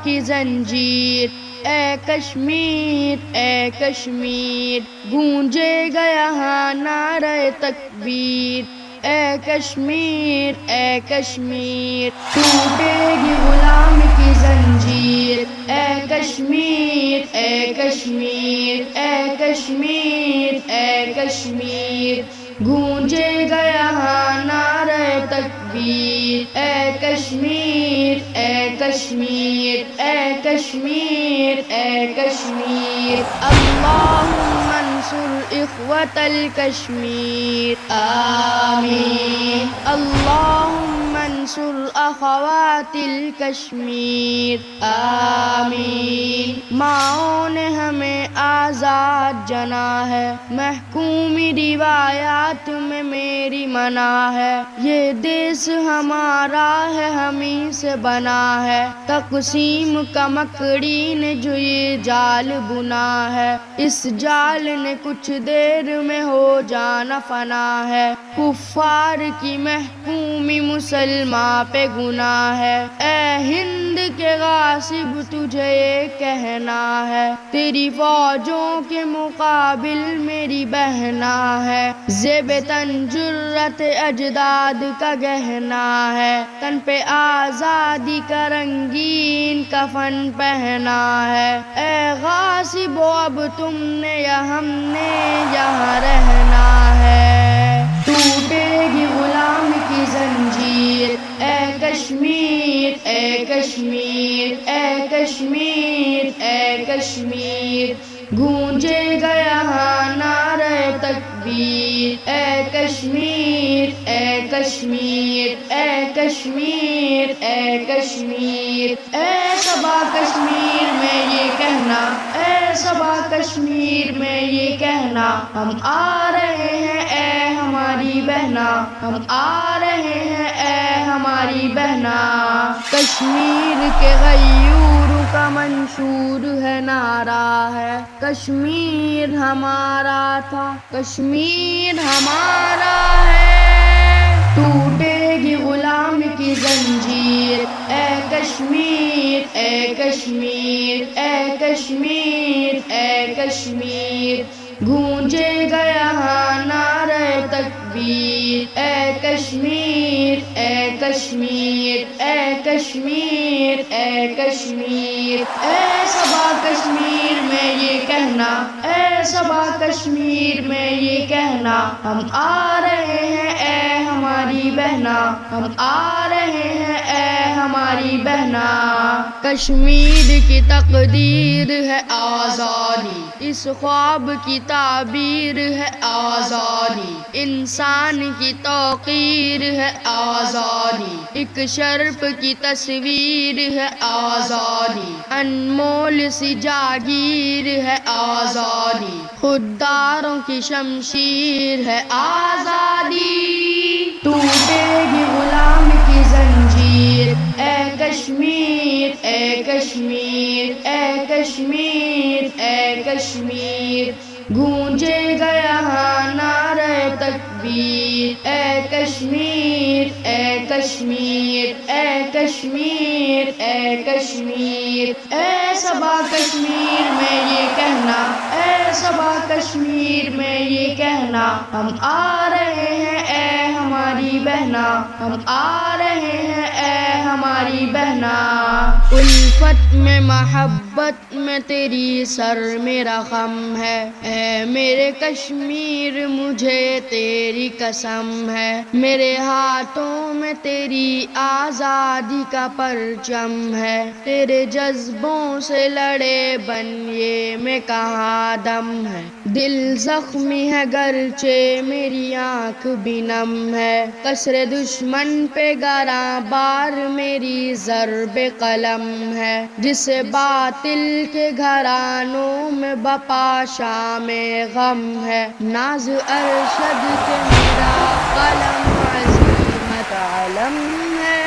کی زنجیر، اے کشمیر اے کشمیر، گونجے گا یہاں نعرہ تکبیر، اے کشمیر اے کشمیر، ٹوٹے گی غلام کی زنجیر، اے کشمیر اے کشمیر، اے کشمیر اے کشمیر، گونجے گا یہاں نعرہ تکبیر، اے کشمیر اے کشمیر، اے کشمیر اے کشمیر، اللہم انصر اخوة الکشمیر، آمین، اللہم انصر اخوات الکشمیر، آمین، ماؤں نے ہمیں آزاد جنا ہے، محکومی روایات میں میری منع ہے، یہ دیس ہمارا ہے ہمیں سے بنا ہے، تقسیم کا مکڑی نے جو یہ جال بنا ہے، اس جال نے کچھ دیر میں ہو جانا فنا ہے، کفار کی محکومی مسلمان پہ گناہ ہے، اے ہند کے غاصب تجھے یہ کہنا ہے، تیری فوجوں کے مقابل میری بہنا ہے، زیب تن جرت اجداد کا گہنا ہے، تن پہ آزادی کا رنگین کفن پہنا ہے، اے غاصبو اب تم نے یا ہم نے یہاں رہنا ہے، ٹوٹے گی غلام کی زنجیر، اے کشمیر اے کشمیر، اے کشمیر اے کشمیر، گونجے گا یہاں نعرہ تکبیر، اے کشمیر اے کشمیر، اے کشمیر اے کشمیر، اے صبا کشمیر میں یہ کہنا، اے صبا کشمیر میں یہ کہنا، ہم آ رہے ہیں اے ہماری بہنا، ہم آ رہے ہیں اے ہماری بہنا، کشمیر کے غیور کا منشور ہے نعرہ ہے، کشمیر ہمارا تھا کشمیر ہمارا ہے، ٹوٹے گی غلام کی زنجیر، اے کشمیر اے کشمیر، اے کشمیر اے کشمیر، گونجے گا یہاں نعرہ تکبیر، اے کشمیر اے کشمیر، اے کشمیر اے کشمیر، اے صبا کشمیر میں یہ کہنا، اے صبا کشمیر میں یہ کہنا، ہم آ رہے ہیں اے ہماری بہنا، ہم آ رہے ہیں اے ہماری بہنا، کشمیر کی تقدیر ہے آزادی، اس خواب کی تعبیر ہے آزادی، انسان کی توقیر ہے آزادی، ایک شرف کی تصویر ہے آزادی، انمول سی جاگیر ہے آزادی، خودداروں کی شمشیر ہے آزادی، ٹوٹے گی غلام کی زنجیر، اے کشمیر اے کشمیر، اے کشمیر اے کشمیر، گونجے گا یہاں نعرہ تکبیر، اے کشمیر اے کشمیر، اے کشمیر اے کشمیر، اے صبا کشمیر میں یہ کہنا، اے صبا کشمیر میں یہ کہنا، ہم آ رہے ہیں اے ہماری بہنا، ہم آ رہے ہیں اے ہماری بہنا، الفت میں محبت میں تیری سر میرا غم ہے، اے میرے کشمیر مجھے تیری قسم ہے، میرے ہاتھوں میں تیری آزادی کا پرچم ہے، تیرے جذبوں سے لڑے بنیے میں کہاں دم ہے، دل زخمی ہے گرچہ میری آنکھ بھی نم ہے، قصر دشمن پہ گراں بار میری ضرب قلم ہے، جسے باطل کے گھرانوں میں بپا شام غم ہے، ناز ارشد کے میرا قلم عزیمت علم ہے،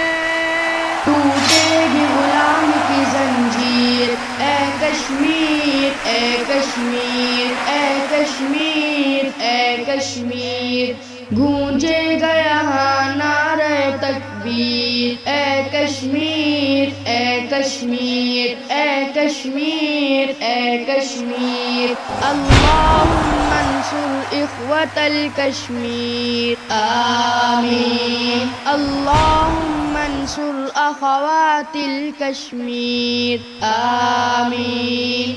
ٹوٹے گی غلام کی زنجیر، اے کشمیر اے کشمیر، اے کشمیر اے کشمیر، گونجے گا یہاں نعرہ تکبیر، اے کشمیر اے کشمیر۔ کشمیر اے کشمیر اے کشمیر اللہم انصر اخوة الکشمیر آمین اللہم انصر اخوات الکشمیر آمین